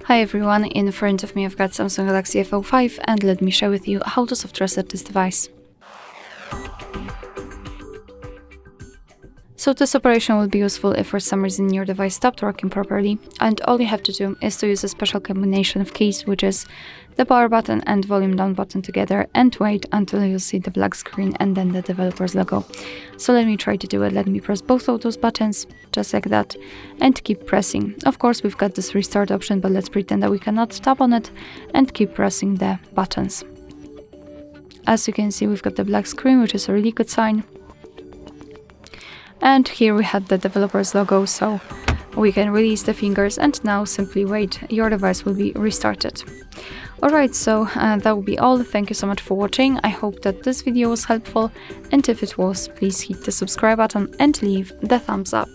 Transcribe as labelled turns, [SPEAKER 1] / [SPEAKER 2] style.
[SPEAKER 1] Hi everyone, in front of me I've got Samsung Galaxy A06 and let me share with you how to soft reset this device. So this operation will be useful if for some reason your device stopped working properly, and all you have to do is to use a special combination of keys, which is the power button and volume down button together, and wait until you see the black screen and then the developer's logo. So let me try to do it. Let me press both of those buttons, just like that, and keep pressing. Of course, we've got this restart option, but let's pretend that we cannot tap on it and keep pressing the buttons. As you can see, we've got the black screen, which is a really good sign. And here we had the developer's logo, so we can release the fingers and now simply wait. Your device will be restarted. Alright, so that will be all. Thank you so much for watching. I hope that this video was helpful, and if it was, please hit the subscribe button and leave the thumbs up.